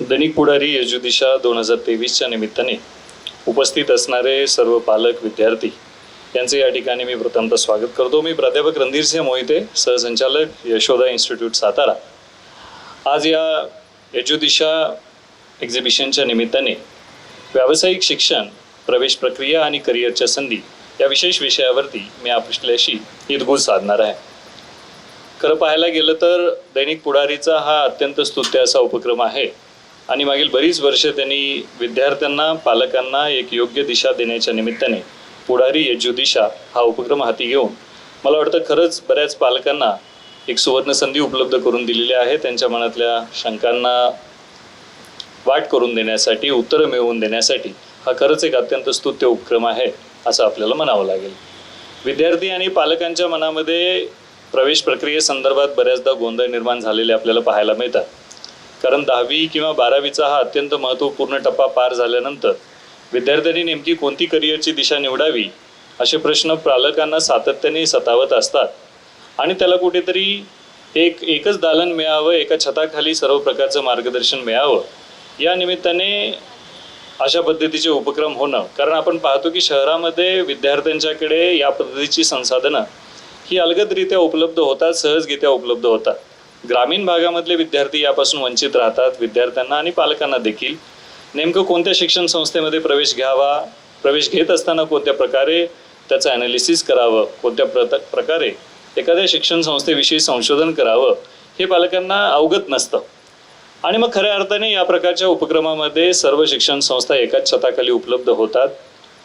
दैनिक पुढारी यजुदिशा 2023च्या निमित्ताने उपस्थित असणारे सर्व पालक विद्यार्थी यांचे या ठिकाणी मी प्रथमतः स्वागत करतो. मी प्राध्यापक रणधीरसिंह मोहिते, सहसंचालक यशोदा इन्स्टिट्यूट सातारा. आज या यजुदिशा एक्झिबिशनच्या निमित्ताने व्यावसायिक शिक्षण, प्रवेश प्रक्रिया आणि करिअरच्या संधी या विशेष विषयावरती मी आपल्याशी हितगुज साधणार आहे. खरं पाहायला गेलं तर दैनिक पुढारीचा हा अत्यंत स्तुत्य असा उपक्रम आहे आणि मागील बरीच वर्ष त्यांनी विद्यार्थ्यांना, पालकांना एक योग्य दिशा देण्याच्या निमित्ताने पुढारी यजुदिशा हा उपक्रम हाती घेऊन मला वाटतं खरंच बऱ्याच पालकांना एक सुवर्ण संधी उपलब्ध करून दिलेली आहे. त्यांच्या मनातल्या शंकांना वाट करून देण्यासाठी, उत्तरं मिळवून देण्यासाठी हा खरंच एक अत्यंत स्तुत्य उपक्रम आहे असं आपल्याला म्हणावं लागेल. विद्यार्थी आणि पालकांच्या मनामध्ये प्रवेश प्रक्रियेसंदर्भात बऱ्याचदा गोंधळ निर्माण झालेले आपल्याला पाहायला मिळतात. कारण 10वी किंवा 12वीचा हा अत्यंत महत्त्वपूर्ण टप्पा पार झाल्यानंतर विद्यार्थ्यांनी नेमकी कोणती करिअरची दिशा निवडावी असे प्रश्न पालकांना सातत्याने सतावत असतात आणि त्याला कुठेतरी एकच दालन मिळावं, एका छताखाली सर्व प्रकारचं मार्गदर्शन मिळावं या निमित्ताने अशा पद्धतीचे उपक्रम होणं. कारण आपण पाहतो की शहरामध्ये विद्यार्थ्यांच्याकडे या पद्धतीची संसाधनं ही अलगदरित्या उपलब्ध होतात, सहजरित्या उपलब्ध होतात. ग्रामीण भागामधले विद्यार्थी यापासून वंचित राहतात. विद्यार्थ्यांना आणि पालकांना देखील नेमकं कोणत्या शिक्षण संस्थेमध्ये प्रवेश घ्यावा, प्रवेश घेत असताना कोणत्या प्रकारे त्याचं ॲनालिसिस करावं, कोणत्या प्रकारे एखाद्या शिक्षण संस्थेविषयी संशोधन करावं हे पालकांना अवगत नसतं. आणि मग खऱ्या अर्थाने या प्रकारच्या उपक्रमामध्ये सर्व शिक्षण संस्था एकाच छताखाली उपलब्ध होतात.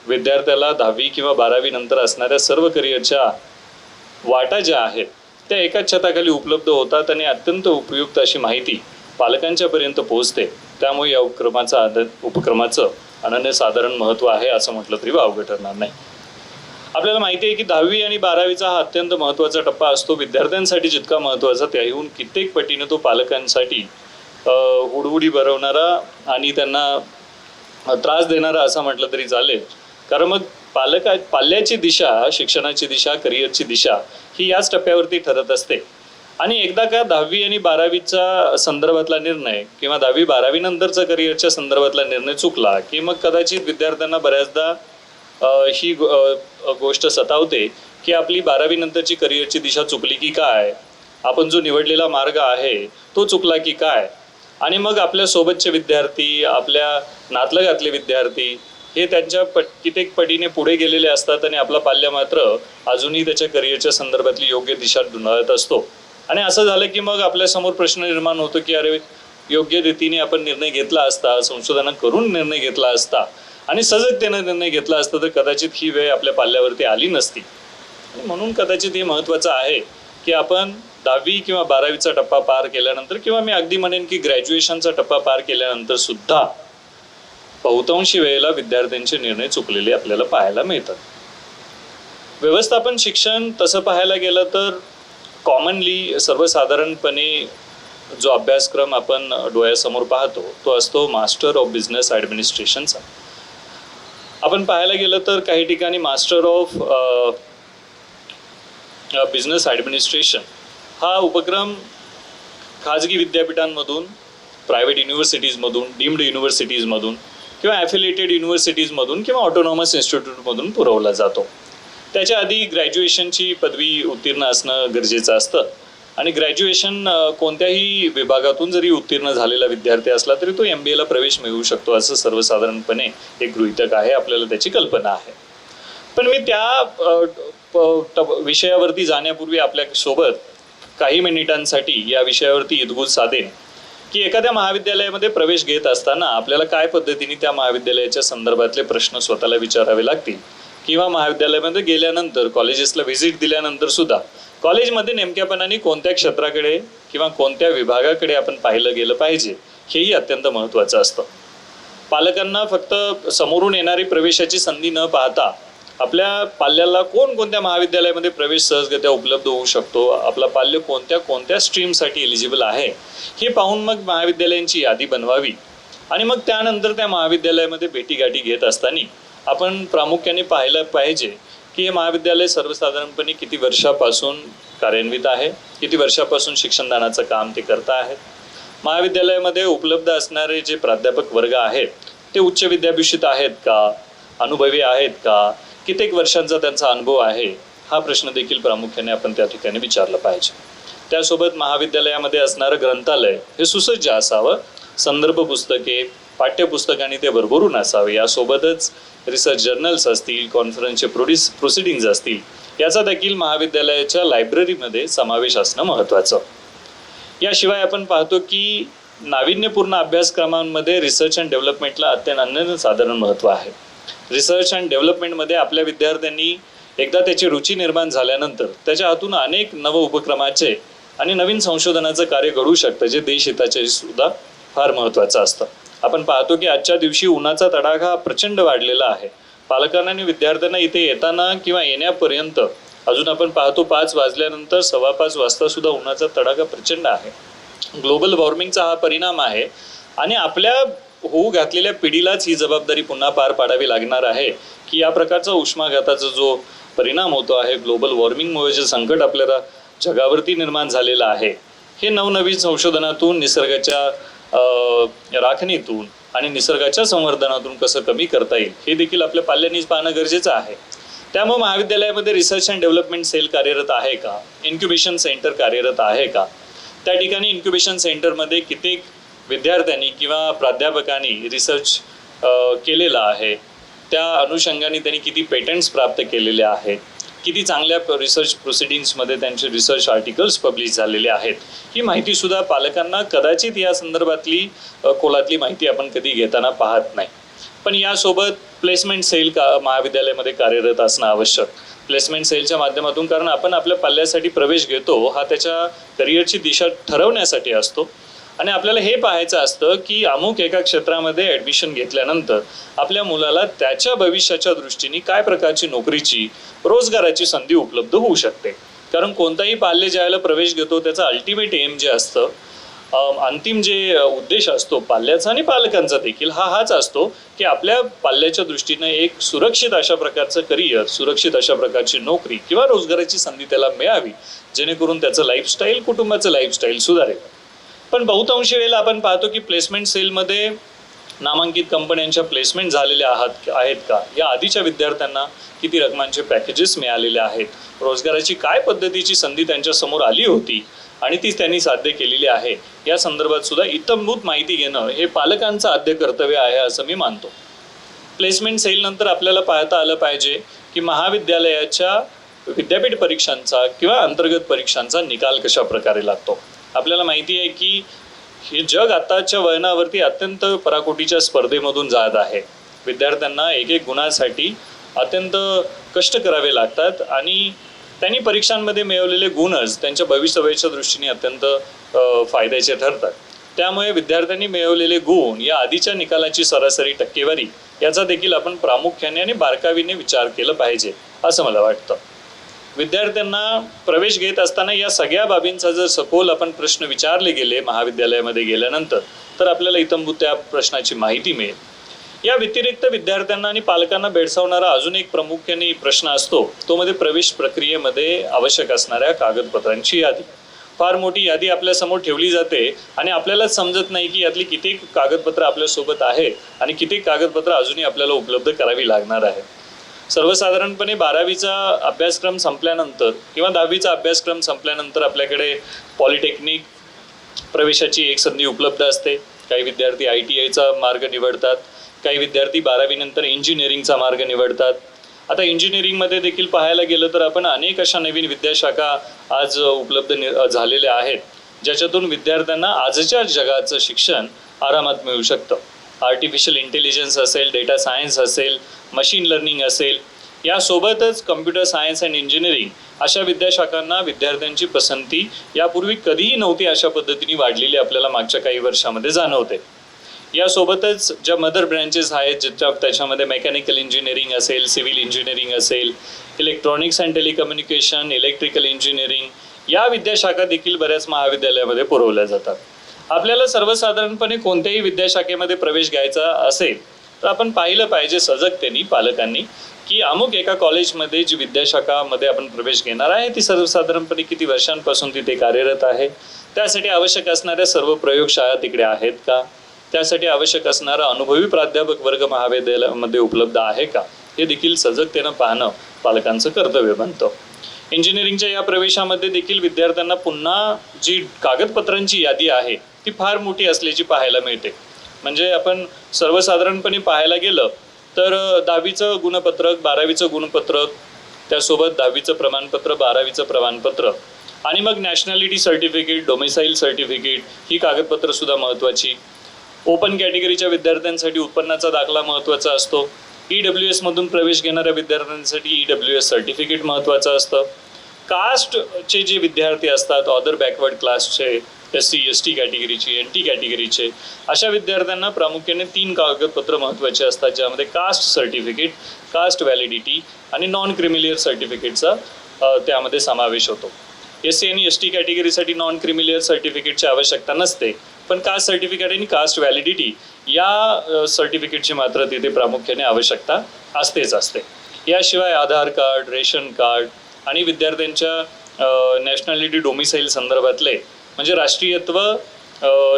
विद्यार्थ्याला 10वी किंवा 12वी नंतर असणाऱ्या सर्व करिअरच्या वाटा ज्या आहेत त्या एकाच छताखाली उपलब्ध होतात आणि अत्यंत उपयुक्त अशी माहिती पालकांच्यापर्यंत पोहोचते. त्यामुळे या उपक्रमाचं अनन्यसाधारण महत्त्व आहे असं म्हटलं तरी वावगं ठरणार नाही. आपल्याला माहिती आहे की 10वी आणि 12वीचा हा अत्यंत महत्त्वाचा टप्पा असतो. विद्यार्थ्यांसाठी जितका महत्त्वाचा त्याहून कित्येक पटीने तो पालकांसाठी हुडहुडी भरवणारा आणि त्यांना त्रास देणारा असं म्हटलं तरी चालेल. कारण मग पाल्याची दिशा, शिक्षणाची दिशा, करिअरची दिशा ही याच टप्प्यावरती ठरत असते. आणि एकदा का 10वी आणि 12वीचा संदर्भातला निर्णय किंवा 10वी-12वी नंतरचा करिअरच्या संदर्भातला निर्णय चुकला की मग कदाचित विद्यार्थ्यांना बऱ्याचदा ही गोष्ट सतावते की आपली 12वी नंतरची करिअरची दिशा चुकली की काय, आपण जो निवडलेला मार्ग आहे तो चुकला की काय. आणि मग आपल्या सोबतचे विद्यार्थी, आपल्या नातलगातले विद्यार्थी हे त्यांच्या कित्येक पटीने पुढे गेलेले असतात आणि आपला पाल्य मात्र अजूनही त्याच्या करिअरच्या संदर्भातली योग्य दिशा ढूंढत असतो. आणि असं झालं की मग आपल्यासमोर प्रश्न निर्माण होतो की अरे, योग्य रीतीने आपण निर्णय घेतला असता, संशोधन करून निर्णय घेतला असता आणि सजगतेनं निर्णय घेतला असता तर कदाचित ही वेळ आपल्या पाल्यावरती आली नसती. आणि म्हणून कदाचित हे महत्त्वाचं आहे की आपण 10वी किंवा 12वीचा टप्पा पार केल्यानंतर किंवा मी अगदी म्हणेन की ग्रॅज्युएशनचा टप्पा पार केल्यानंतर सुद्धा बहुतांशी वेळेला विद्यार्थ्यांचे निर्णय चुकलेले आपल्याला पाहायला मिळतात. व्यवस्थापन शिक्षण तसं पाहायला गेलं तर कॉमनली सर्वसाधारणपणे जो अभ्यासक्रम आपण डोळ्यासमोर पाहतो तो असतो मास्टर ऑफ बिझनेस ॲडमिनिस्ट्रेशनचा. आपण पाहायला गेलं तर काही ठिकाणी मास्टर ऑफ बिझनेस ॲडमिनिस्ट्रेशन हा उपक्रम खाजगी विद्यापीठांमधून, प्रायव्हेट युनिव्हर्सिटीजमधून, डीम्ड युनिव्हर्सिटीजमधून किंवा ॲफिलिएटेड युनिव्हर्सिटीजमधून किंवा ऑटोनॉमस इन्स्टिट्यूटमधून पुरवला जातो. त्याच्या आधी ग्रॅज्युएशनची पदवी उत्तीर्ण असणं गरजेचं असतं आणि ग्रॅज्युएशन कोणत्याही विभागातून जरी उत्तीर्ण झालेला विद्यार्थी असला तरी तो MBAला प्रवेश मिळवू शकतो असं सर्वसाधारणपणे एक गृहीतक आहे, आपल्याला त्याची कल्पना आहे. पण मी त्या विषयावरती जाण्यापूर्वी आपल्यासोबत काही मिनिटांसाठी या विषयावरती हितगुज साधेन की एखाद्या महाविद्यालयामध्ये प्रवेश घेत असताना आपल्याला काय पद्धतीने त्या महाविद्यालयाच्या संदर्भातले प्रश्न स्वतःला विचारावे लागतील किंवा महाविद्यालयामध्ये गेल्यानंतर, कॉलेजेसला व्हिजिट दिल्यानंतर सुद्धा कॉलेजमध्ये नेमक्यापणाने कोणत्या क्षेत्राकडे किंवा कोणत्या विभागाकडे आपण पाहिलं गेलं पाहिजे हेही अत्यंत महत्त्वाचं असतं. पालकांना फक्त समोरून येणारी प्रवेशाची संधी न पाहता आपल्या पाल्याला कोणत्या महाविद्यालयामध्ये प्रवेश सहजगत्या उपलब्ध होऊ शकतो, आपला पाल्य कोणत्या स्ट्रीमसाठी एलिजिबल आहे हे पाहून मग महाविद्यालयांची यादी बनवावी. आणि मग त्यानंतर त्या महाविद्यालयामध्ये भेटीगाठी घेत असताना आपण प्रामुख्याने पाहायला पाहिजे की हे महाविद्यालय सर्वसाधारणपणे किती वर्षापासून कार्यान्वित आहे, किती वर्षापासून शिक्षणदानाचं काम ते करत आहेत, महाविद्यालयामध्ये उपलब्ध असणारे जे प्राध्यापक वर्ग आहेत ते उच्च विद्याभूषित आहेत का, अनुभवी आहेत का, कित्येक वर्षांचा त्यांचा अनुभव आहे, हा प्रश्न देखील प्रामुख्याने आपण त्या ठिकाणी विचारला पाहिजे. त्यासोबत महाविद्यालयामध्ये असणारं ग्रंथालय हे सुसज्ज असावं, संदर्भ पुस्तके, पाठ्यपुस्तकांनी ते भरभरून असावे. यासोबतच रिसर्च जर्नल्स असतील, कॉन्फरन्सचे प्रोसिडिंग्ज असतील, याचा देखील महाविद्यालयाच्या लायब्ररीमध्ये समावेश असणं महत्त्वाचं. याशिवाय आपण पाहतो की नाविन्यपूर्ण अभ्यासक्रमांमध्ये रिसर्च अँड डेव्हलपमेंटला अनन्यसाधारण महत्त्व आहे. रिसर्च अँड डेव्हलपमेंटमध्ये आपल्या विद्यार्थ्यांनी एकदा त्याची रुची निर्माण झाल्यानंतर त्याच्या हातून अनेक नव उपक्रमाचे आणि नवीन संशोधनाचं कार्य घडू शकतं, जे देशहिताचे सुद्धा फार महत्त्वाचं असतं. आपण पाहतो की आजच्या दिवशी उन्हाचा तडाखा प्रचंड वाढलेला आहे. पालकांना आणि विद्यार्थ्यांना इथे येताना किंवा येण्यापर्यंत अजून आपण पाहतो 5 वाजल्यानंतर 5:15 वाजता सुद्धा उन्हाचा तडाखा प्रचंड आहे. ग्लोबल वॉर्मिंगचा हा परिणाम आहे आणि आपल्या होऊ घातलेल्या पिढीलाच ही जबाबदारी पुन्हा पार पाडावी लागणार आहे की या प्रकारचा उष्माघाताचा जो परिणाम होतो आहे, ग्लोबल वॉर्मिंगमुळे जे संकट आपल्याला जगावरती निर्माण झालेलं आहे, हे नवनवीन संशोधनातून, निसर्गाच्या राखणीतून आणि निसर्गाच्या संवर्धनातून कसं कमी करता येईल हे देखील आपल्या पाल्यांनीच पाहणं गरजेचं आहे. त्यामुळे महाविद्यालयामध्ये रिसर्च अँड डेव्हलपमेंट सेल कार्यरत आहे का, इन्क्युबेशन सेंटर कार्यरत आहे का, त्या ठिकाणी इन्क्युबेशन सेंटरमध्ये कित्येक विद्यार्थ्यांनी किंवा प्राध्यापकांनी रिसर्च केलेला आहे, त्या अनुषंगाने त्यांनी किती पेटंट्स प्राप्त केलेले आहेत, किती चांगल्या रिसर्च प्रोसिडिंग्समध्ये त्यांचे रिसर्च आर्टिकल्स पब्लिश झालेले आहेत, ही माहितीसुद्धा पालकांना कदाचित या संदर्भातली खोलातली माहिती आपण कधी घेताना पाहत नाही. पण यासोबत प्लेसमेंट सेल महाविद्यालयामध्ये कार्यरत असणं आवश्यक. प्लेसमेंट सेलच्या माध्यमातून, कारण आपण आपल्या पाल्यासाठी प्रवेश घेतो हा त्याच्या करिअरची दिशा ठरवण्यासाठी असतो आणि आपल्याला हे पाहायचं असतं की अमुक एका क्षेत्रामध्ये ॲडमिशन घेतल्यानंतर आपल्या मुलाला त्याच्या भविष्याच्या दृष्टीने काय प्रकारची नोकरीची, रोजगाराची संधी उपलब्ध होऊ शकते. कारण कोणताही पाल्य ज्यावेळेला प्रवेश घेतो त्याचा अल्टिमेट एम जे असतं, अंतिम जे उद्देश असतो पाल्याचा आणि पालकांचा देखील हाच असतो की आपल्या पाल्याच्या दृष्टीने एक सुरक्षित अशा प्रकारचं करिअर, सुरक्षित अशा प्रकारची नोकरी किंवा रोजगाराची संधी त्याला मिळावी, जेणेकरून त्याचं लाईफस्टाईल, कुटुंबाचं लाईफस्टाईल सुधारेल. पण बहुतांशी वेळेला आपण पाहतो की प्लेसमेंट सेलमध्ये नामांकित कंपन्यांच्या प्लेसमेंट झालेल्या आहेत का, या आधीच्या विद्यार्थ्यांना किती रकमांचे पॅकेजेस मिळालेले आहेत, रोजगाराची काय पद्धतीची संधी त्यांच्यासमोर आली होती आणि ती त्यांनी साध्य केलेली आहे, या संदर्भात सुद्धा इत्थंभूत माहिती घेणं हे पालकांचं आद्य कर्तव्य आहे असं मी मानतो. प्लेसमेंट सेलनंतर आपल्याला पाहता आलं पाहिजे की महाविद्यालयाच्या विद्यापीठ परीक्षांचा किंवा अंतर्गत परीक्षांचा निकाल कशा प्रकारे लागतो. आपल्याला माहिती आहे की हे जग आताच्या वळणावरती अत्यंत पराकोटीच्या स्पर्धेमधून जात आहे. विद्यार्थ्यांना एक गुणासाठी अत्यंत कष्ट करावे लागतात आणि त्यांनी परीक्षांमध्ये मिळवलेले गुणच त्यांच्या भवितव्याच्या दृष्टीने अत्यंत फायद्याचे ठरतात. त्यामुळे विद्यार्थ्यांनी मिळवलेले गुण या आधीच्या निकालाची सरासरी टक्केवारी याचा देखील आपण प्रामुख्याने आणि बारकावीने विचार केला पाहिजे असं मला वाटतं. विद्यार्थ्यांना प्रवेश घेत असताना या सगळ्या बाबींचा जर सखोल आपण प्रश्न विचारले गेले महाविद्यालयामध्ये गेल्यानंतर तर आपल्याला इत्थंभूत त्या प्रश्नाची माहिती मिळेल. या व्यतिरिक्त विद्यार्थ्यांना आणि पालकांना भेडसावणारा अजून एक प्रामुख्याने प्रश्न असतो, तो मध्ये प्रवेश प्रक्रियेमध्ये आवश्यक असणाऱ्या कागदपत्रांची यादी. फार मोठी यादी आपल्यासमोर ठेवली जाते आणि आपल्यालाच समजत नाही की यातली किती कागदपत्र आपल्यासोबत आहे आणि किती कागदपत्र अजूनही आपल्याला उपलब्ध करावी लागणार आहे. सर्वसाधारणपणे 12वीचा अभ्यासक्रम संपल्यानंतर किंवा 10वीचा अभ्यासक्रम संपल्यानंतर आपल्याकडे पॉलिटेक्निक प्रवेशाची एक संधी उपलब्ध असते. काही विद्यार्थी ITIचा मार्ग निवडतात, काही विद्यार्थी 12वी नंतर इंजिनिअरिंगचा मार्ग निवडतात. आता इंजिनिअरिंगमध्ये देखील पाहायला गेलं तर आपण अनेक अशा नवीन विद्याशाखा आज उपलब्ध झालेल्या आहेत, ज्याच्यातून विद्यार्थ्यांना आजच्या जगाचं शिक्षण आरामात मिळू शकतं. आर्टिफिशियल इंटेलिजन्स असेल, डेटा सायन्स असेल, मशीन लर्निंग असेल, यासोबतच कम्प्युटर सायन्स अँड इंजिनिअरिंग अशा विद्याशाखांना विद्यार्थ्यांची पसंती यापूर्वी कधीही नव्हती अशा पद्धतीने वाढलेली आपल्याला मागच्या काही वर्षामध्ये जाणवते. यासोबतच ज्या मदर ब्रँचेस आहेत त्याच्यामध्ये मेकॅनिकल इंजिनिअरिंग असेल, सिव्हिल इंजिनिअरिंग असेल, electronics and telecommunication, electrical engineering, या विद्याशाखा देखील बऱ्याच महाविद्यालयामध्ये पुरवल्या जातात. आपल्याला सर्वसाधारणपणे कोणत्याही विद्याशाखेमध्ये प्रवेश घ्यायचा असेल तर आपण पाहिलं पाहिजे सजगतेने पालकांनी की अमुक एका कॉलेजमध्ये जी विद्याशाखामध्ये आपण प्रवेश घेणार आहे ती सर्वसाधारणपणे किती वर्षांपासून तिथे कार्यरत आहे, त्यासाठी आवश्यक असणाऱ्या सर्व प्रयोगशाळा तिकडे आहेत का, त्यासाठी आवश्यक असणारा अनुभवी प्राध्यापक वर्ग महाविद्यालयामध्ये उपलब्ध आहे का, हे देखील सजगतेनं पाहणं पालकांचं कर्तव्य बनतं. इंजिनिअरिंगच्या या प्रवेशामध्ये देखील विद्यार्थ्यांना पुन्हा जी कागदपत्रांची यादी आहे ती फार मोठी असल्याची पाहायला मिळते. म्हणजे आपण सर्वसाधारणपणे पाहायला गेलं तर 10वीचं गुणपत्रक, 12वीचं गुणपत्रक, त्यासोबत 10वीचं प्रमाणपत्र, 12वीचं प्रमाणपत्र आणि मग नॅशनॅलिटी सर्टिफिकेट, डोमिसाईल सर्टिफिकेट ही कागदपत्र सुद्धा महत्त्वाची. ओपन कॅटेगरीच्या विद्यार्थ्यांसाठी उत्पन्नाचा दाखला महत्त्वाचा असतो. EWS मधून प्रवेश घेणाऱ्या विद्यार्थ्यांसाठी EWS सर्टिफिकेट महत्त्वाचं असतं. कास्टचे जे विद्यार्थी असतात, अदर बॅकवर्ड क्लासचे, SC ST कॅटेगरीचे, NT कॅटेगरीचे, अशा विद्यार्थ्यांना प्रामुख्याने 3 कागदपत्र महत्त्वाचे असतात, ज्यामध्ये कास्ट सर्टिफिकेट, कास्ट व्हॅलिडिटी आणि नॉन क्रिमिलियर सर्टिफिकेटचा त्यामध्ये समावेश होतो. SC आणि ST कॅटेगरीसाठी नॉन क्रिमिलियर सर्टिफिकेटची आवश्यकता नसते, पण कास्ट सर्टिफिकेट आणि कास्ट व्हॅलिडिटी या सर्टिफिकेटची मात्र तिथे प्रामुख्याने आवश्यकता असतेच असते. याशिवाय आधार कार्ड, रेशन कार्ड आणि विद्यार्थ्यांच्या नॅशनॅलिटी डोमिसाईल संदर्भातले म्हणजे राष्ट्रीयत्व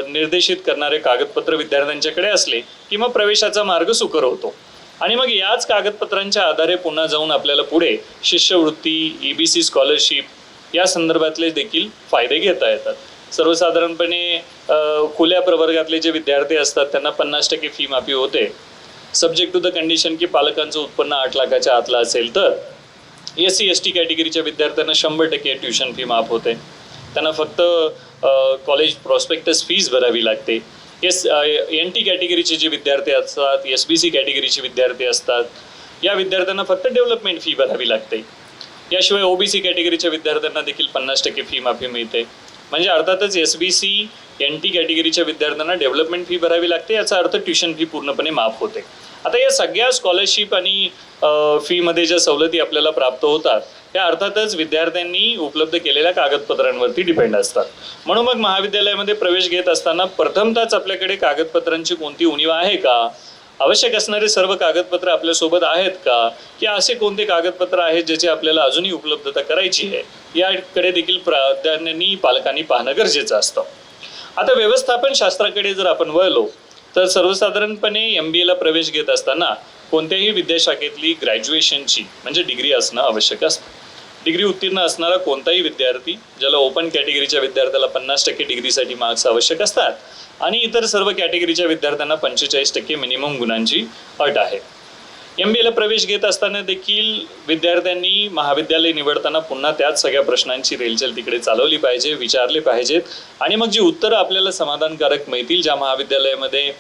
निर्देशित करणारे कागदपत्र विद्यार्थ्यांच्याकडे असले की मग प्रवेशाचा मार्ग सुकर होतो. आणि मग याच कागदपत्रांच्या आधारे पुन्हा जाऊन आपल्याला पुढे शिष्यवृत्ती, EBC स्कॉलरशिप या संदर्भातले देखील फायदे घेता येतात. सर्वसाधारणपणे खुल्या प्रवर्गातले जे विद्यार्थी असतात त्यांना 50% फी माफी होते, सब्जेक्ट टू द कंडिशन की पालकांचं उत्पन्न 8 लाखाच्या आतलं असेल तर. SC ST कॅटेगरीच्या विद्यार्थ्यांना 100% ट्युशन फी माफ होते, त्यांना फक्त कॉलेज प्रॉस्पेक्टस फीज भरावी लागते. NT कॅटेगरीचे जे विद्यार्थी असतात, SBC कॅटेगरीचे विद्यार्थी असतात, या विद्यार्थ्यांना फक्त डेव्हलपमेंट फी भरावी लागते. याशिवाय OBC कॅटेगरीच्या विद्यार्थ्यांना देखील 50% फी माफी मिळते. म्हणजे अर्थातच SBC NT कॅटेगरीच्या विद्यार्थ्यांना डेव्हलपमेंट फी भरावी लागते, याचा अर्थ ट्युशन फी पूर्णपणे माफ होते. आता या सगळ्या स्कॉलरशिप आणि फीमध्ये ज्या सवलती आपल्याला प्राप्त होतात त्या अर्थातच विद्यार्थ्यांनी उपलब्ध केलेल्या कागदपत्रांवरती डिपेंड असतात. म्हणून मग महाविद्यालयामध्ये प्रवेश घेत असताना प्रथमतःच आपल्याकडे कागदपत्रांची कोणती उणीव आहे का, आवश्यक असणारे सर्व कागदपत्र आपल्यासोबत आहेत का, की असे कोणते कागदपत्र आहेत ज्याची आपल्याला अजूनही उपलब्धता करायची आहे, याकडे देखील प्राधान्याने पालकांनी पाहणं गरजेचं असतं. आता व्यवस्थापन शास्त्राकडे जर आपण वळलो तर सर्वसाधारणपणे MBAला प्रवेश घेत असताना कोणत्याही विद्याशाखेतली ग्रॅज्युएशनची म्हणजे डिग्री असणं आवश्यक असतं. डिग्री उत्तीर्ण असणारा कोणताही विद्यार्थी, ज्याला ओपन कॅटेगरीच्या विद्यार्थ्याला 50% डिग्रीसाठी मार्क्स आवश्यक असतात आणि इतर सर्व कॅटेगरीच्या विद्यार्थ्यांना 45% मिनिमम गुणांची अट आहे. MBAला प्रवेश घेत असताना देखील विद्यार्थ्यांनी महाविद्यालय निवडताना पुन्हा त्याच सगळ्या प्रश्नांची रेलचेल तिकडे चालवली पाहिजे, विचारले पाहिजेत आणि मग जी उत्तरं आपल्याला समाधानकारक मिळतील, ज्या महाविद्यालयामध्ये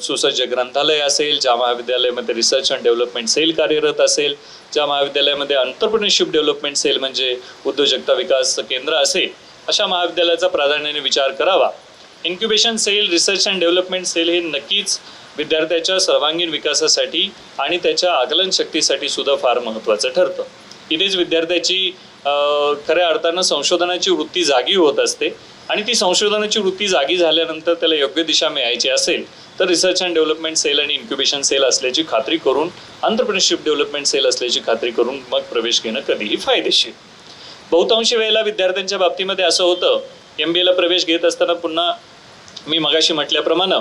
सुसज्ज ग्रंथालय असेल, ज्या महाविद्यालयामध्ये रिसर्च अँड डेव्हलपमेंट सेल कार्यरत असेल, ज्या महाविद्यालयामध्ये एंटरप्रेन्योरशिप डेव्हलपमेंट सेल म्हणजे उद्योजकता विकास केंद्र असेल, अशा महाविद्यालयाचा प्राधान्याने विचार करावा. Incubation cell, research and development cell हे नक्कीच विद्यार्थ्याच्या सर्वांगीण विकासासाठी आणि त्याच्या आकलन शक्तीसाठी सुद्धा फार महत्त्वाचं ठरतं. इथेच विद्यार्थ्याची खऱ्या अर्थानं संशोधनाची वृत्ती जागी होत असते आणि ती संशोधनाची वृत्ती जागी झाल्यानंतर त्याला योग्य दिशा मिळायची असेल तर रिसर्च अँड डेव्हलपमेंट सेल आणि इन्क्युबेशन सेल असल्याची खात्री करून, एंटरप्रेन्योरशिप डेव्हलपमेंट सेल असल्याची खात्री करून मग प्रवेश घेणं कधीही फायदेशीर. बहुतांशी वेळेला विद्यार्थ्यांच्या बाबतीमध्ये असं होतं, MBAला प्रवेश घेत असताना पुन्हा मी मगाशी म्हटल्याप्रमाणे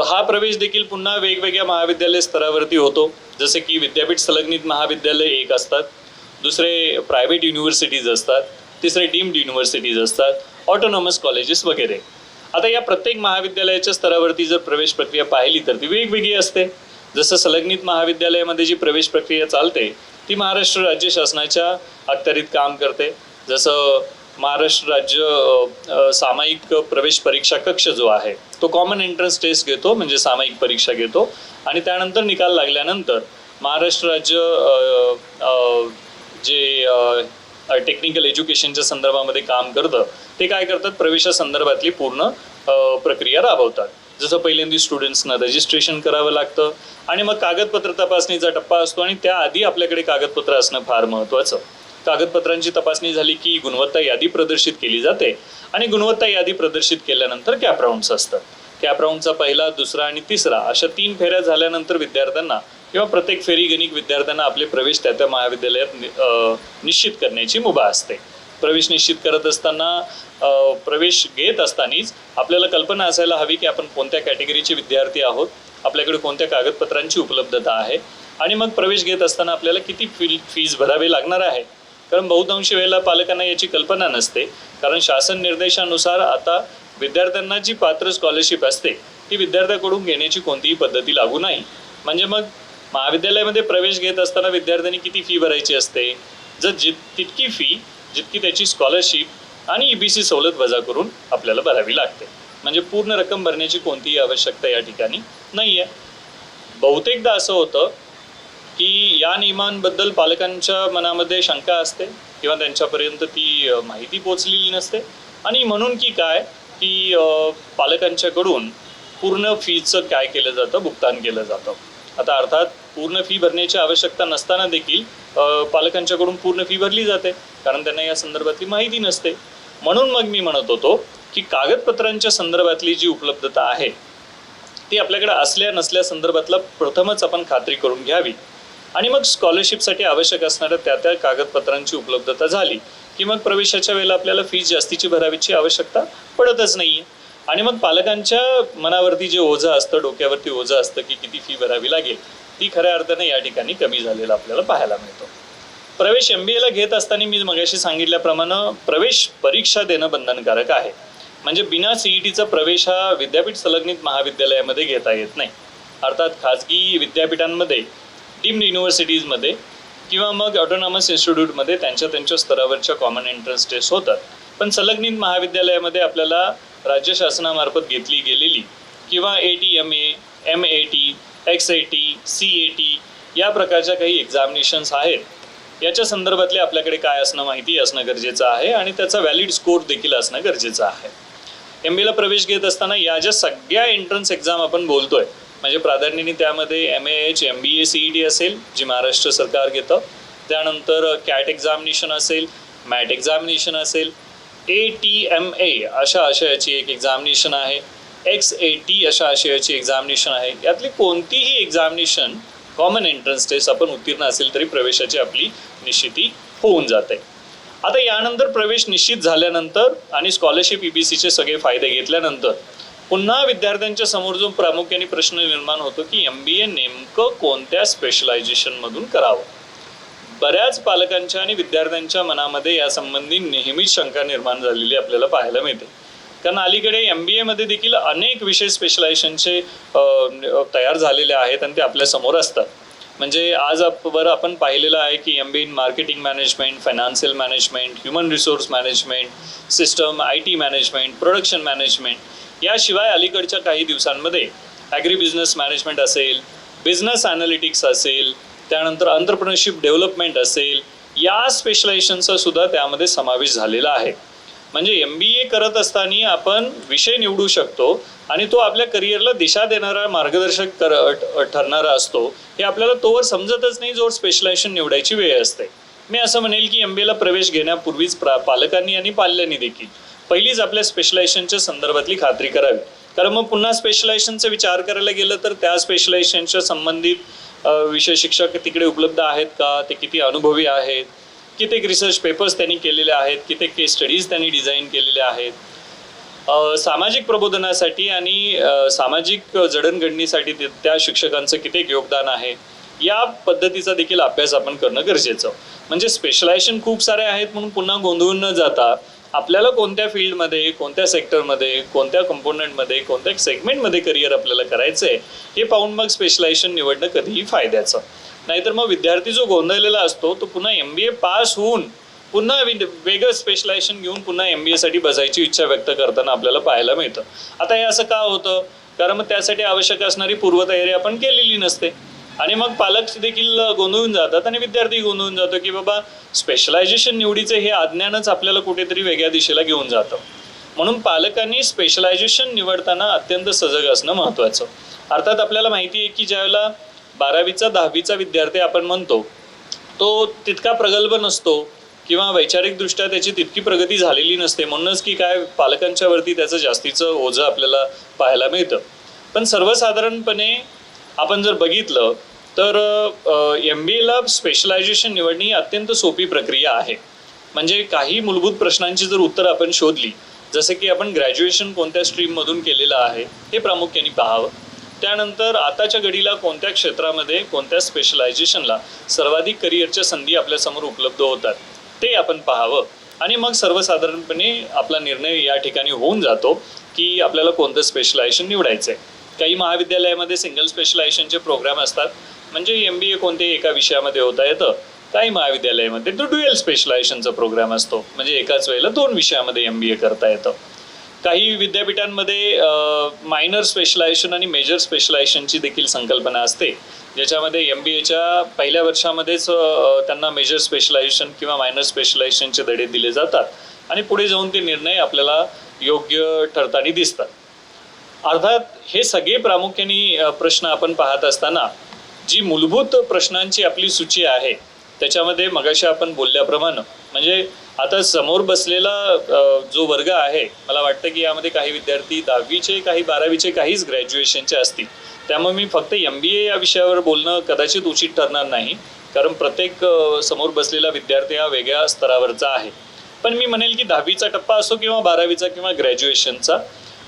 हा प्रवेश देखील पुन्हा वेगवेगळ्या महाविद्यालय स्तरावरती होतो. जसे की विद्यापीठ संलग्नित महाविद्यालय एक असतात, दुसरे प्रायव्हेट युनिव्हर्सिटीज असतात, तिसरे डीम्ड युनिव्हर्सिटीज असतात, ऑटोनॉमस कॉलेजेस वगैरे. आता या प्रत्येक महाविद्यालयाच्या स्तरावरती जर प्रवेश प्रक्रिया पाहिली तर ती वेगवेगळी असते. जसं संलग्नित महाविद्यालयामध्ये जी प्रवेश प्रक्रिया चालते ती महाराष्ट्र राज्य शासनाच्या अखत्यारीत काम करते. जसं महाराष्ट्र राज्य सामायिक प्रवेश परीक्षा कक्ष जो आहे तो कॉमन एंट्रन्स टेस्ट घेतो, म्हणजे सामायिक परीक्षा घेतो आणि त्यानंतर निकाल लागल्यानंतर महाराष्ट्र राज्य जे टेक्निकल एज्युकेशनच्या संदर्भामध्ये काम करतं ते काय करतात, प्रवेशासंदर्भातली पूर्ण प्रक्रिया राबवतात. जसं पहिल्यांदा स्टुडंट्सना रजिस्ट्रेशन करावं लागतं आणि मग कागदपत्र तपासणीचा टप्पा असतो आणि त्याआधी आपल्याकडे कागदपत्र असणं फार महत्त्वाचं. कागदपत्रांची तपासणी झाली की गुणवत्ता यादी प्रदर्शित केली जाते आणि गुणवत्ता यादी प्रदर्शित केल्यानंतर कॅप राऊंड्स असतात. कॅप राऊंडचा पहिला, दुसरा आणि तिसरा अशा 3 फेऱ्या झाल्यानंतर विद्यार्थ्यांना किंवा प्रत्येक फेरी गणिक विद्यार्थ्यांना आपले प्रवेश त्या महाविद्यालयात निश्चित करण्याची मुभा असते. प्रवेश निश्चित करत असताना प्रवेश घेत असतानाच आपल्याला कल्पना असायला हवी की आपण कोणत्या कॅटेगरीचे विद्यार्थी आहोत, आपल्याकडे कोणत्या कागदपत्रांची उपलब्धता आहे आणि मग प्रवेश घेत असताना आपल्याला किती फीज भरावी लागणार आहे. कारण बहुतांशी वेळेला पालकांना याची कल्पना नसते. कारण शासन निर्देशानुसार आता विद्यार्थ्यांना जी पात्र स्कॉलरशिप असते ती विद्यार्थ्याकडून घेण्याची कोणतीही पद्धती लागू नाही. म्हणजे मग महाविद्यालयामध्ये प्रवेश घेत असताना विद्यार्थ्यांनी किती फी भरायची असते, जर तितकी फी जितकी त्याची स्कॉलरशिप आणि EBC सवलत वजा करून आपल्याला भरावी लागते. म्हणजे पूर्ण रक्कम भरण्याची कोणतीही आवश्यकता या ठिकाणी नाही आहे. बहुतेकदा असं होतं की या नियमांबद्दल पालकांच्या मनामध्ये शंका असते किंवा त्यांच्यापर्यंत ती माहिती पोचलेली नसते आणि म्हणून की काय की पालकांच्याकडून पूर्ण फीचं काय केलं जातं, भुगतान केलं जातं. आता अर्थात पूर्ण फी भरण्याची आवश्यकता नसताना देखील पालकांच्याकडून पूर्ण फी भरली जाते कारण त्यांना या संदर्भातली माहिती नसते. म्हणून मग मी म्हणत होतो की कागदपत्रांच्या संदर्भातली जी उपलब्धता आहे ती आपल्याकडे असल्या नसल्या संदर्भातला प्रथमच आपण खात्री करून घ्यावी आणि मग स्कॉलरशिपसाठी आवश्यक असणाऱ्या त्या कागदपत्रांची उपलब्धता झाली की मग प्रवेशाच्या वेळेला आपल्याला फीज जास्तीची भरावीची आवश्यकता पडतच नाही आहे. आणि मग पालकांच्या मनावरती जे ओझं असतं, डोक्यावरती ओझं असतं की किती फी भरावी लागेल, ती खऱ्या अर्थाने या ठिकाणी कमी झालेलं आपल्याला पाहायला मिळतो. प्रवेश MBAला घेत असताना मी मगाशी सांगितल्याप्रमाणे प्रवेश परीक्षा देणं बंधनकारक आहे. म्हणजे बिना CETचा प्रवेश हा विद्यापीठ संलग्नित महाविद्यालयामध्ये घेता येत नाही. अर्थात खाजगी विद्यापीठांमध्ये, डीम्ड युनिव्हर्सिटीजमध्ये किंवा मग ऑटोनॉमस इन्स्टिट्यूटमध्ये त्यांच्या स्तरावरच्या कॉमन एंट्रन्स टेस्ट होतात. पण संलग्नित महाविद्यालयामध्ये आपल्याला राज्य शासनामार्फत घेतली गेलेली किंवा ATMA, MAT, XAT, CAT या प्रकारच्या काही एक्झामिनेशन्स आहेत. याच्या संदर्भातले आपल्याकडे काय असणं माहिती असणं गरजेचं आहे आणि त्याचा व्हॅलिड स्कोर देखील असणं गरजेचं आहे. MBAला प्रवेश घेत असताना या ज्या सगळ्या एंट्रन्स एक्झाम आपण बोलतोय म्हणजे प्राधान्याने त्यामध्ये MAH, MBA, CET असेल जी महाराष्ट्र सरकार घेतं, त्यानंतर CAT एक्झामिनेशन असेल, MAT एक्झामिनेशन असेल, ATMA अशा आशयाची एक एक्झामिनेशन आहे, XAT अशा आशयाची एक्झामिनेशन आहे. यातली कोणतीही एक्झामिनेशन कॉमन एंट्रन्स टेस्ट आपण उत्तीर्ण असेल तरी प्रवेशाची आपली निश्चिती होऊन जाते. आता यानंतर प्रवेश निश्चित झाल्यानंतर आणि स्कॉलरशिप EBCचे सगळे फायदे घेतल्यानंतर पुन्हा विद्यार्थ्यांच्या समोर जो प्रामुख्याने प्रश्न निर्माण होतो की MBA नेमकं कोणत्या स्पेशलायझेशनमधून करावं. बऱ्याच पालकांच्या आणि विद्यार्थ्यांच्या मनामध्ये यासंबंधी नेहमीच शंका निर्माण झालेली आपल्याला पाहायला मिळते. कारण अलीकडे MBAमध्ये देखील अनेक विषय स्पेशलायझेशनचे तयार झालेले आहेत आणि ते आपल्या समोर असतात. म्हणजे आजवर आपण पाहिलेलं आहे की MBA in marketing management, financial management, human resource management, system, IT management, production management, याशिवाय अलीकडच्या काही दिवसांमध्ये ॲग्री बिझनेस मॅनेजमेंट असेल, बिझनेस ॲनालिटिक्स असेल, त्यानंतर एंटरप्रेन्योरशिप डेव्हलपमेंट असेल, या स्पेशलायझेशनचा सुद्धा त्यामध्ये समावेश झालेला आहे. म्हणजे MBA करत असताना आपण विषय निवडू शकतो आणि तो आपल्या करिअरला दिशा देणारा मार्गदर्शक ठरणारा असतो. हे आपल्याला तोवर समजतच नाही जोवर स्पेशलायझेशन निवडायची वेळ असते. मी असं म्हणेल की MBAला प्रवेश घेण्यापूर्वीच पालकांनी आणि पाल्यांनी देखील पहिलीच आपल्या स्पेशलायझेशनच्या संदर्भातली खात्री करावी. कारण मग पुन्हा स्पेशलायझेशनचा विचार करायला गेलं तर त्या स्पेशलायझेशनच्या संबंधित विषय शिक्षक तिकडे उपलब्ध आहेत का, ते किती अनुभवी आहेत, कित्येक रिसर्च पेपर्स त्यांनी केलेले आहेत, कित्येक केस स्टडीज त्यांनी डिझाईन केलेले आहेत, सामाजिक प्रबोधनासाठी आणि सामाजिक जडणघडणीसाठी त्या शिक्षकांचं कित्येक योगदान आहे, या पद्धतीचा देखील अभ्यास आपण करणं गरजेचं. म्हणजे स्पेशलायझेशन खूप सारे आहेत म्हणून पुन्हा गोंधळून न जाता आपल्याला कोणत्या फील्डमध्ये, कोणत्या सेक्टरमध्ये, कोणत्या कंपोनंटमध्ये, कोणत्या सेगमेंटमध्ये करिअर आपल्याला करायचं आहे हे पाहून मग स्पेशलायझेशन निवडणं कधीही फायद्याचं. नाहीतर मग विद्यार्थी जो गोंधळलेला असतो तो पुन्हा MBA पास होऊन पुन्हा वेगळं स्पेशलायझेशन घेऊन पुन्हा MBAसाठी बसायची इच्छा व्यक्त करताना आपल्याला पाहायला मिळतं. आता हे असं का होतं? कारण मग त्यासाठी आवश्यक असणारी पूर्वतयारी आपण केलेली नसते आणि मग पालक देखील गोंधळून जातात आणि विद्यार्थी गोंधळून जातो की बाबा स्पेशलायझेशन निवडीचे हे अज्ञानच आपल्याला कुठेतरी वेगळ्या दिशेला घेऊन जातं. म्हणून पालकांनी स्पेशलायझेशन निवडताना अत्यंत सजग असणं महत्त्वाचं. अर्थात आपल्याला माहिती आहे की ज्यावेळेला 12वीचा 10वीचा विद्यार्थी आपण म्हणतो तो तितका प्रगल्भ नसतो, किंवा वैचारिकदृष्ट्या त्याची तितकी प्रगती झालेली नसते, म्हणूनच की काय पालकांच्या वरती त्याचं जास्तीचं ओझं आपल्याला पाहायला मिळतं. पण सर्वसाधारणपणे आपण जर बघितलं तर MBA स्पेशलायझेशन निवडणे ही अत्यंत सोपी प्रक्रिया आहे. म्हणजे काही मूलभूत प्रश्नांची जर उत्तर आपण शोधली, जसं की आपण ग्रॅज्युएशन कोणत्या स्ट्रीममधून केलेलं आहे हे प्रामुख्याने पाहावं. त्यानंतर आताच्या घडीला कोणत्या क्षेत्रामध्ये कोणत्या स्पेशलायझेशनला सर्वाधिक करिअरच्या संधी आपल्यासमोर उपलब्ध होतात ते आपण पाहावं. आणि मग सर्वसाधारणपणे आपला निर्णय या ठिकाणी होऊन जातो की आपल्याला कोणतं स्पेशलायझेशन निवडायचं आहे. काही महाविद्यालयामध्ये सिंगल स्पेशलायझेशनचे प्रोग्राम असतात, म्हणजे MBA कोणत्याही एका विषयामध्ये होता येतं. काही महाविद्यालयामध्ये तो ड्युएल स्पेशलायझेशनचा प्रोग्राम असतो, म्हणजे एकाच वेळेला 2 विषयामध्ये MBA करता येतं. काही विद्यापीठांमध्ये मायनर स्पेशलायझेशन आणि मेजर स्पेशलायझेशनची देखील संकल्पना असते, ज्याच्यामध्ये MBAच्या पहिल्या वर्षामध्येच त्यांना मेजर स्पेशलायझेशन किंवा मायनर स्पेशलायझेशनचे धडे दिले जातात आणि पुढे जाऊन ते निर्णय आपल्याला योग्य ठरताना दिसतात. अर्थात हे सगळे प्रामुख्याने प्रश्न आपण पाहत असताना जी मूलभूत प्रश्नांची आपली सूची आहे त्याच्यामध्ये मगाशी आपण बोलल्याप्रमाणे, म्हणजे आता समोर बसलेला जो वर्ग आहे, मला वाटतं की यामध्ये काही विद्यार्थी 10वीचे, काही 12वीचे, काहीच ग्रॅज्युएशनचे असतील. त्यामुळे मी फक्त MBA या विषयावर बोलणं कदाचित उचित ठरणार नाही, कारण प्रत्येक समोर बसलेला विद्यार्थी हा वेगळ्या स्तरावरचा आहे. पण मी म्हणेल की 10वीचा टप्पा असो किंवा 12वीचा किंवा ग्रॅज्युएशनचा,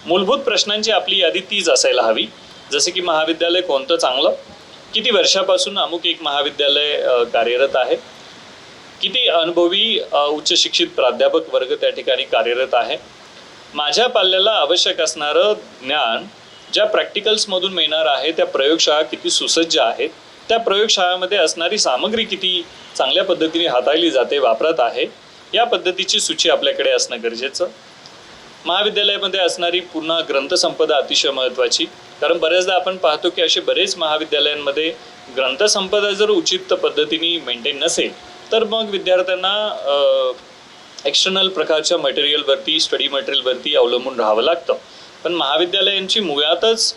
मूलभूत प्रश्नांची आपली यादी तीच असायला हवी. जसे की महाविद्यालय कोणतं चांगलं, किती वर्षापासून अमुक एक महाविद्यालय कार्यरत आहे, किती अनुभवी उच्च शिक्षित प्राध्यापक वर्ग त्या ठिकाणी कार्यरत आहे, माझ्या पाल्याला आवश्यक असणारं ज्ञान ज्या प्रॅक्टिकल्समधून मिळणार आहे त्या प्रयोगशाळा किती सुसज्ज आहेत, त्या प्रयोगशाळामध्ये असणारी सामग्री किती चांगल्या पद्धतीने हाताळली जाते, वापरात आहे, या पद्धतीची सूची आपल्याकडे असणं गरजेचं. महाविद्यालयामध्ये असणारी पूर्ण ग्रंथसंपदा अतिशय महत्त्वाची, कारण बऱ्याचदा आपण पाहतो की असे बरेच महाविद्यालयांमध्ये ग्रंथसंपदा जर उचित पद्धतीने मेंटेन नसेल तर मग विद्यार्थ्यांना एक्सटर्नल प्रकारच्या मटेरियलवरती, स्टडी मटेरियलवरती अवलंबून राहावं लागतं. पण महाविद्यालयांची मुळातच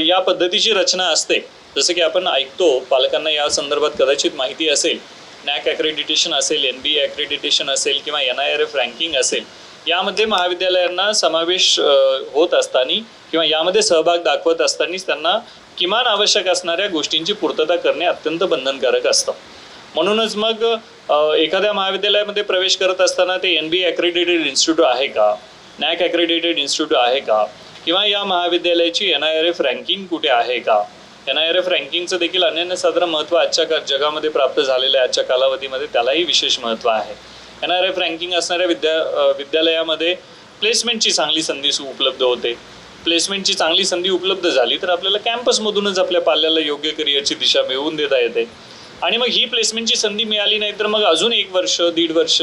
या पद्धतीची रचना असते. जसं की आपण ऐकतो, पालकांना या संदर्भात कदाचित माहिती असेल, NAAC ॲक्रेडिटेशन असेल, NBA ॲक्रेडिटेशन असेल किंवा NIRF रँकिंग असेल, यामध्ये महाविद्यालयांना समावेश होत असताना किंवा यामध्ये सहभाग दाखवत असतानाच त्यांना किमान आवश्यक असणाऱ्या गोष्टींची पूर्तता करणे अत्यंत बंधनकारक असतं. म्हणूनच मग एखाद्या महाविद्यालयामध्ये प्रवेश करत असताना ते NBA ॲक्रेडिटेड इन्स्टिट्यूट आहे का, NAAC ॲक्रेडिटेड इन्स्टिट्यूट आहे का, किंवा या महाविद्यालयाची NIRF रँकिंग कुठे आहे का. NIRF रँकिंगचं देखील अनन्यसाधारण महत्त्व आजच्या जगामध्ये प्राप्त झालेलं आहे, आजच्या कालावधीमध्ये त्यालाही विशेष महत्त्व आहे. NIRF रँकिंग असणाऱ्या विद्यालयामध्ये प्लेसमेंटची चांगली संधी उपलब्ध होते. प्लेसमेंटची चांगली संधी उपलब्ध झाली तर आपल्याला कॅम्पसमधूनच आपल्या पाल्याला योग्य करिअरची दिशा मिळवून देता येते. आणि मग ही प्लेसमेंटची संधी मिळाली नाही तर मग अजून 1 वर्ष, 1.5 वर्ष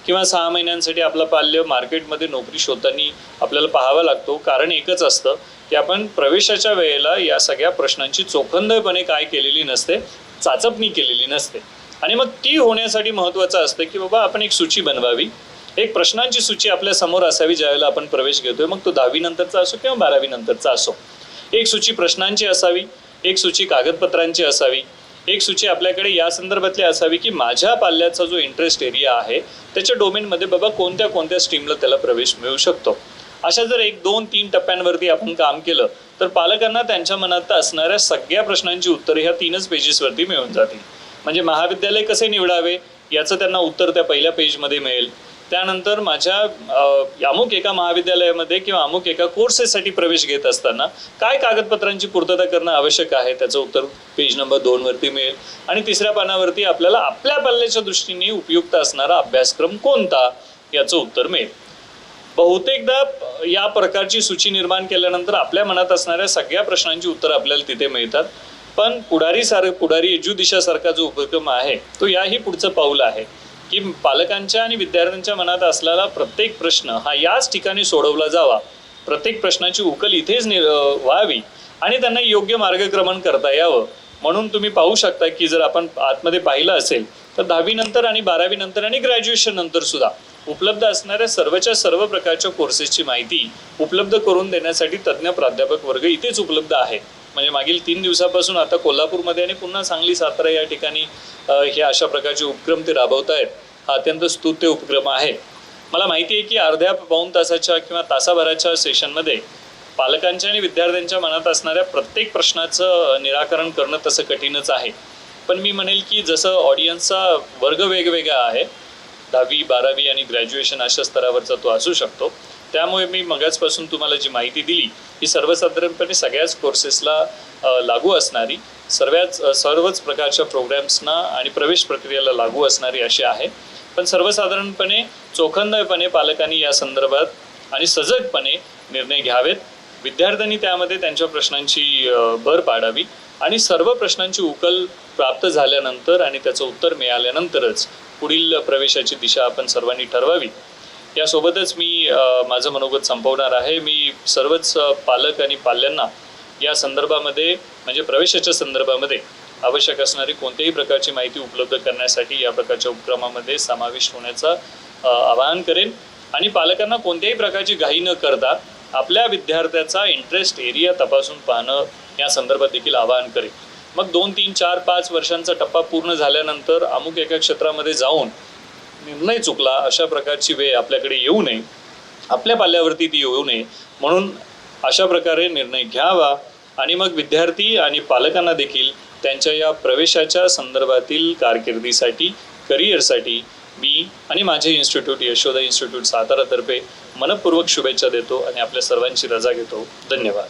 किंवा 6 महिन्यांसाठी आपला पाल्य मार्केटमध्ये नोकरी शोधताना आपल्याला पाहावा लागतो. कारण एकच असतं की आपण प्रवेशाच्या वेळेला या सगळ्या प्रश्नांची चोखंदळपणे काय केलेली नसते, चाचपणी केलेली नसते. आणि मग ती होण्यासाठी महत्त्वाचं असतं की बाबा आपण एक सूची बनवावी, एक प्रश्नांची सूची आपल्या समोर असावी ज्यावेळेला आपण प्रवेश घेतोय, मग तो 10वी नंतरचा असो किंवा 12वी नंतरचा असो. एक सूची प्रश्नांची असावी, एक सूची कागदपत्रांची असावी, एक सूची आपल्याकडे या संदर्भातली असावी की माझ्या पाल्याचा जो इंटरेस्ट एरिया आहे त्याच्या डोमेनमध्ये बाबा कोणत्या कोणत्या स्ट्रीमला त्याला प्रवेश मिळू शकतो. अशा जर 1, 2, 3 टप्प्यांवरती आपण काम केलं तर पालकांना त्यांच्या मनात असणाऱ्या सगळ्या प्रश्नांची उत्तरे ह्या 3च पेजेसवरती मिळून जातील. म्हणजे महाविद्यालय कसे निवडावे याचं त्यांना उत्तर त्या पहिल्या पेजमध्ये मिळेल. त्यानंतर माझ्या अमुक एका महाविद्यालयामध्ये किंवा अमुक एका कोर्सेससाठी प्रवेश घेत असताना काय कागदपत्रांची पूर्तता करणं आवश्यक आहे त्याचं उत्तर पेज नंबर 2 वरती मिळेल. आणि 3ऱ्या पानावरती आपल्याला आपल्या पाल्याच्या दृष्टीने उपयुक्त असणारा अभ्यासक्रम कोणता याचं उत्तर मिळेल. बहुतेकदा या प्रकारची सूची निर्माण केल्यानंतर आपल्या मनात असणाऱ्या सगळ्या प्रश्नांची उत्तर आपल्याला तिथे मिळतात. पण पुढारी एज्युदिशासारखा जो उपक्रम आहे तो याही पुढचं पाऊल आहे की पालकांच्या आणि विद्यार्थ्यांच्या मनात असलेला प्रत्येक प्रश्न हा याच ठिकाणी सोडवला जावा, प्रत्येक प्रश्नाची उकल इथेच व्हावी आणि त्यांना योग्य मार्गक्रमण करता यावं. म्हणून तुम्ही पाहू शकता की जर आपण आतमध्ये पाहिलं असेल तर 10वी नंतर आणि 12वी नंतर आणि ग्रॅज्युएशन नंतर सुद्धा उपलब्ध असणाऱ्या सर्वच्या सर्व प्रकारच्या कोर्सेसची माहिती उपलब्ध करून देण्यासाठी तज्ज्ञ प्राध्यापक वर्ग इथेच उपलब्ध आहे. म्हणजे मागील 3 दिवसापासून आता कोल्हापूरमध्ये आणि पुन्हा सांगली, सातारा या ठिकाणी हे अशा प्रकारचे उपक्रम ते राबवत आहेत. हा अत्यंत स्तुत्य उपक्रम आहे. मला माहिती आहे की अर्ध्या पाऊण तासाच्या किंवा तासाभराच्या सेशनमध्ये पालकांच्या आणि विद्यार्थ्यांच्या मनात असणाऱ्या प्रत्येक प्रश्नाचं निराकरण करणं तसं कठीणच आहे. पण मी म्हणेल की जसं ऑडियन्सचा वर्ग वेगवेगळा आहे, 10वी 12वी आणि ग्रॅज्युएशन अशा स्तरावरचा तो असू शकतो, त्यामुळे मी मगाचपासून तुम्हाला जी माहिती दिली ही सर्वसाधारणपणे सगळ्याच कोर्सेसला लागू असणारी, सर्वच प्रकारच्या प्रोग्रॅम्सना आणि प्रवेश प्रक्रियेला लागू असणारी अशी आहे. पण सर्वसाधारणपणे चोखंदळपणे पालकांनी या संदर्भात आणि सजगपणे निर्णय घ्यावेत. विद्यार्थ्यांनी त्यामध्ये त्यांच्या प्रश्नांची भर पाडावी आणि सर्व प्रश्नांची उकल प्राप्त झाल्यानंतर आणि त्याचं उत्तर मिळाल्यानंतरच पुढील प्रवेशाची दिशा आपण सर्वांनी ठरवावी. यासोबतच मी माझं मनोगत संपवणार आहे. मी सर्वच पालक आणि पाल्यांना या संदर्भामध्ये म्हणजे प्रवेशाच्या संदर्भामध्ये आवश्यक असणारी कोणत्याही प्रकारची माहिती उपलब्ध करण्यासाठी या प्रकारच्या उपक्रमामध्ये समाविष्ट होण्याचं आवाहन करेन आणि पालकांना कोणत्याही प्रकारची घाई न करता आपल्या विद्यार्थ्याचा इंटरेस्ट एरिया तपासून पाहणं या संदर्भात देखील आवाहन करेन. मग 2, 3, 4, 5 वर्षांचा टप्पा पूर्ण झाल्यानंतर अमुक एका क्षेत्रामध्ये जाऊन निर्णय चुकला अशा प्रकारची वेळ आपल्याकडे येऊ नये, आपल्या पाल्यावरती ती येऊ नये म्हणून अशा प्रकारे निर्णय घ्यावा आणि मग विद्यार्थी आणि पालकांना देखील त्यांच्या या प्रवेशाच्या संदर्भातील कारकिर्दीसाठी, करिअरसाठी मी आणि माझे इन्स्टिट्यूट यशोदा इन्स्टिट्यूट सातारातर्फे मनपूर्वक शुभेच्छा देतो आणि आपल्या सर्वांची रजा घेतो. धन्यवाद.